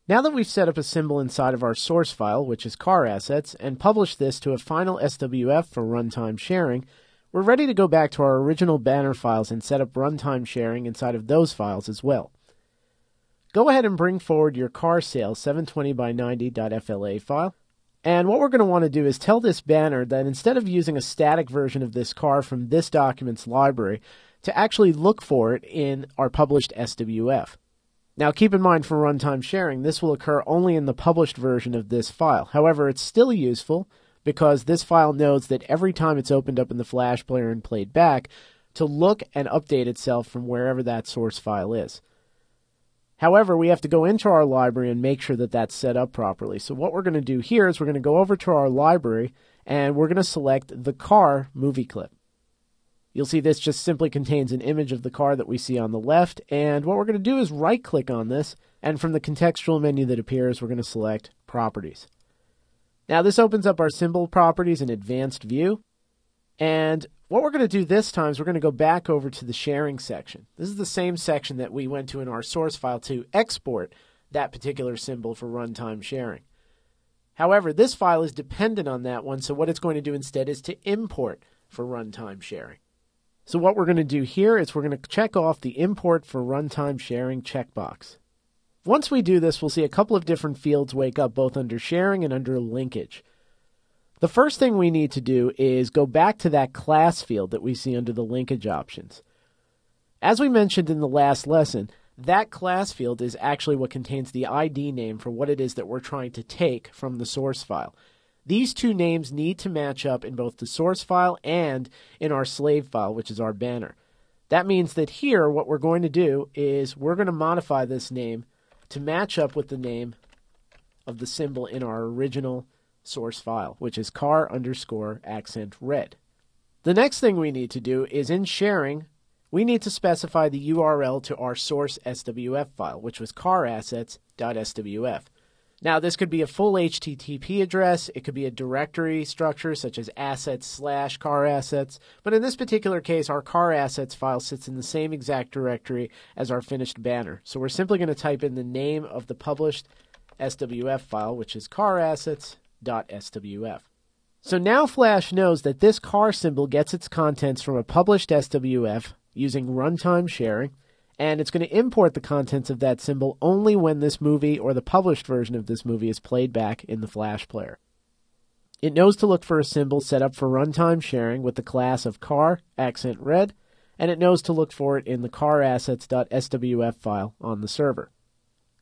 Now that we've set up a symbol inside of our source file, which is car assets, and published this to a final SWF for runtime sharing, we're ready to go back to our original banner files and set up runtime sharing inside of those files as well. Go ahead and bring forward your car sales 720x90.fla file. And what we're going to want to do is tell this banner that instead of using a static version of this car from this document's library, to actually look for it in our published SWF. Now keep in mind, for runtime sharing, this will occur only in the published version of this file. However, it's still useful because this file knows that every time it's opened up in the Flash player and played back, to look and update itself from wherever that source file is. However, we have to go into our library and make sure that that's set up properly. So what we're going to do here is we're going to go over to our library and we're going to select the car movie clip. You'll see this just simply contains an image of the car that we see on the left, and what we're going to do is right-click on this, and from the contextual menu that appears, we're going to select Properties. Now this opens up our symbol properties in advanced view, and what we're going to do this time is we're going to go back over to the sharing section. This is the same section that we went to in our source file to export that particular symbol for runtime sharing. However, this file is dependent on that one, so what it's going to do instead is to import for runtime sharing. So what we're going to do here is we're going to check off the Import for Runtime Sharing checkbox. Once we do this, we'll see a couple of different fields wake up both under Sharing and under Linkage. The first thing we need to do is go back to that class field that we see under the linkage options. As we mentioned in the last lesson, that class field is actually what contains the ID name for what it is that we're trying to take from the source file. These two names need to match up in both the source file and in our slave file, which is our banner. That means that here what we're going to do is we're going to modify this name to match up with the name of the symbol in our original source file, which is car_accent_red. The next thing we need to do is in sharing, we need to specify the URL to our source SWF file, which was carassets.swf. Now, this could be a full HTTP address, it could be a directory structure such as assets/carassets, but in this particular case, our car assets file sits in the same exact directory as our finished banner. So we're simply going to type in the name of the published SWF file, which is carassets.swf. So now Flash knows that this car symbol gets its contents from a published SWF using runtime sharing, and it's going to import the contents of that symbol only when this movie or the published version of this movie is played back in the Flash player. It knows to look for a symbol set up for runtime sharing with the class of car_accent_red, and it knows to look for it in the carassets.swf file on the server.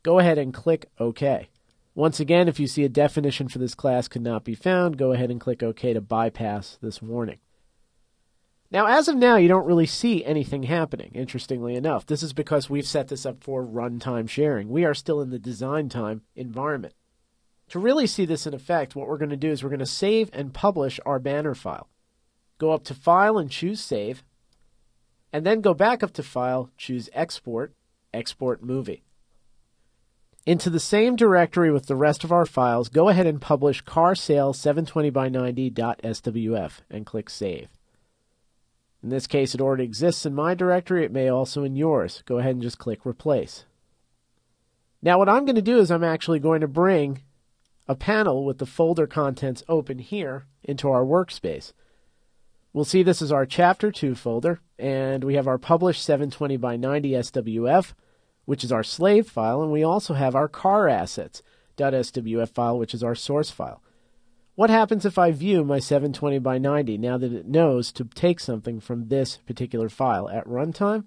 Go ahead and click OK. Once again, if you see a definition for this class could not be found, go ahead and click OK to bypass this warning. Now, as of now, you don't really see anything happening, interestingly enough. This is because we've set this up for runtime sharing. We are still in the design time environment. To really see this in effect, what we're going to do is we're going to save and publish our banner file. Go up to File and choose Save, and then go back up to File, choose Export, Export Movie. Into the same directory with the rest of our files, go ahead and publish carsales 720x90.swf and click Save. In this case, it already exists in my directory. It may also in yours. Go ahead and just click Replace. Now what I'm going to do is I'm actually going to bring a panel with the folder contents open here into our workspace. We'll see this is our Chapter 2 folder, and we have our published 720x90 SWF, which is our slave file, and we also have our carassets.swf file, which is our source file. What happens if I view my 720x90 now that it knows to take something from this particular file at runtime?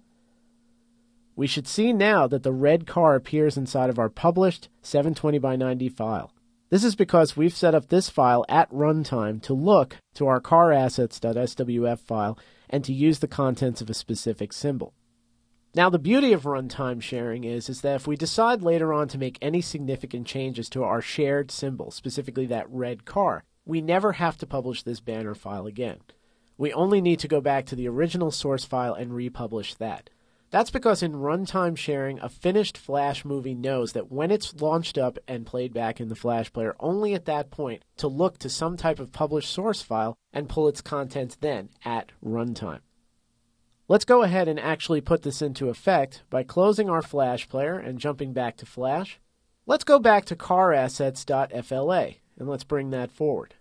We should see now that the red car appears inside of our published 720x90 file. This is because we've set up this file at runtime to look to our carassets.swf file and to use the contents of a specific symbol. Now, the beauty of runtime sharing is that if we decide later on to make any significant changes to our shared symbol, specifically that red car, we never have to publish this banner file again. We only need to go back to the original source file and republish that. That's because in runtime sharing, a finished Flash movie knows that when it's launched up and played back in the Flash player, only at that point to look to some type of published source file and pull its contents then at runtime. Let's go ahead and actually put this into effect by closing our Flash player and jumping back to Flash. Let's go back to carassets.fla, and let's bring that forward.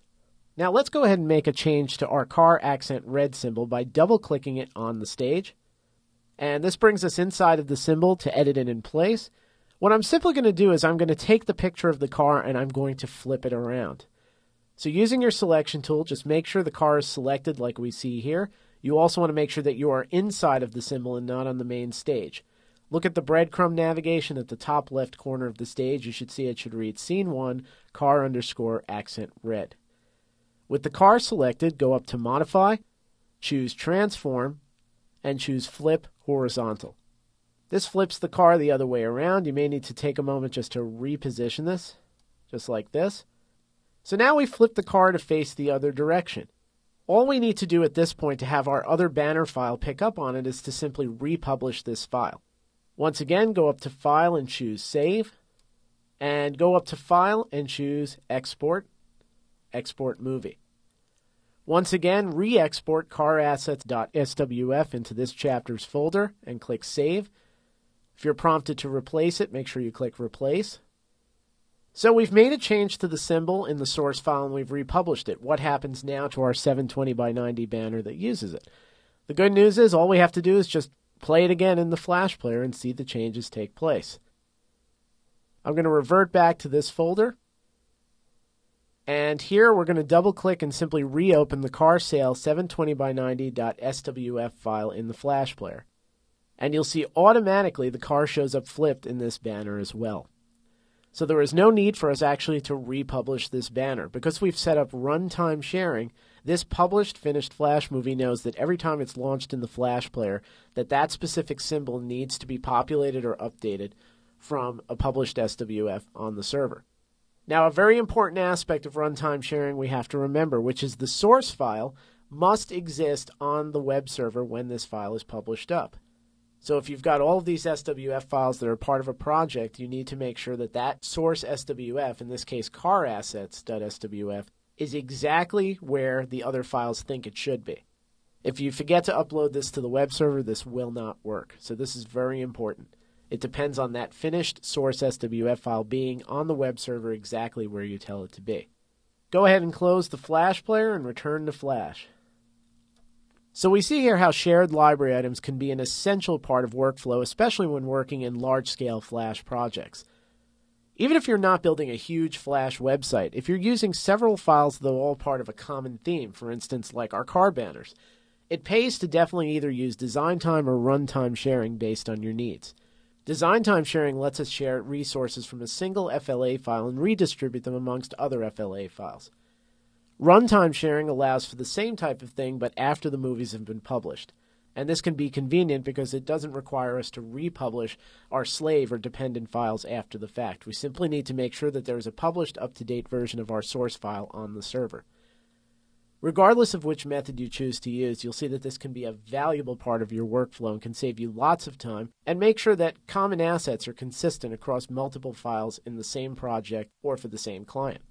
Now let's go ahead and make a change to our car accent red symbol by double-clicking it on the stage. And this brings us inside of the symbol to edit it in place. What I'm simply going to do is I'm going to take the picture of the car and I'm going to flip it around. So using your selection tool, just make sure the car is selected like we see here. You also want to make sure that you are inside of the symbol and not on the main stage. Look at the breadcrumb navigation at the top left corner of the stage. You should see it should read Scene 1, car_accent red. With the car selected, go up to Modify, choose Transform, and choose Flip Horizontal. This flips the car the other way around. You may need to take a moment just to reposition this, just like this. So now we flip the car to face the other direction. All we need to do at this point to have our other banner file pick up on it is to simply republish this file. Once again, go up to File and choose Save, and go up to File and choose Export, Export Movie. Once again, re-export carassets.swf into this chapter's folder and click Save. If you're prompted to replace it, make sure you click Replace. So we've made a change to the symbol in the source file and we've republished it. What happens now to our 720 by 90 banner that uses it? The good news is all we have to do is just play it again in the Flash player and see the changes take place. I'm going to revert back to this folder. And here we're going to double click and simply reopen the car sale 720 by 90.swf file in the Flash player. And you'll see automatically the car shows up flipped in this banner as well. So there is no need for us actually to republish this banner. Because we've set up runtime sharing, this published finished Flash movie knows that every time it's launched in the Flash player, that specific symbol needs to be populated or updated from a published SWF on the server. Now, a very important aspect of runtime sharing we have to remember, which is the source file must exist on the web server when this file is published up. So if you've got all of these SWF files that are part of a project, you need to make sure that that source SWF, in this case carassets.swf, is exactly where the other files think it should be. If you forget to upload this to the web server, this will not work. So this is very important. It depends on that finished source SWF file being on the web server exactly where you tell it to be. Go ahead and close the Flash player and return to Flash. So we see here how shared library items can be an essential part of workflow, especially when working in large-scale Flash projects. Even if you're not building a huge Flash website, if you're using several files that are all part of a common theme, for instance, like our car banners, it pays to definitely either use design time or runtime sharing based on your needs. Design time sharing lets us share resources from a single FLA file and redistribute them amongst other FLA files. Runtime sharing allows for the same type of thing, but after the movies have been published. And this can be convenient because it doesn't require us to republish our slave or dependent files after the fact. We simply need to make sure that there is a published up-to-date version of our source file on the server. Regardless of which method you choose to use, you'll see that this can be a valuable part of your workflow and can save you lots of time and make sure that common assets are consistent across multiple files in the same project or for the same client.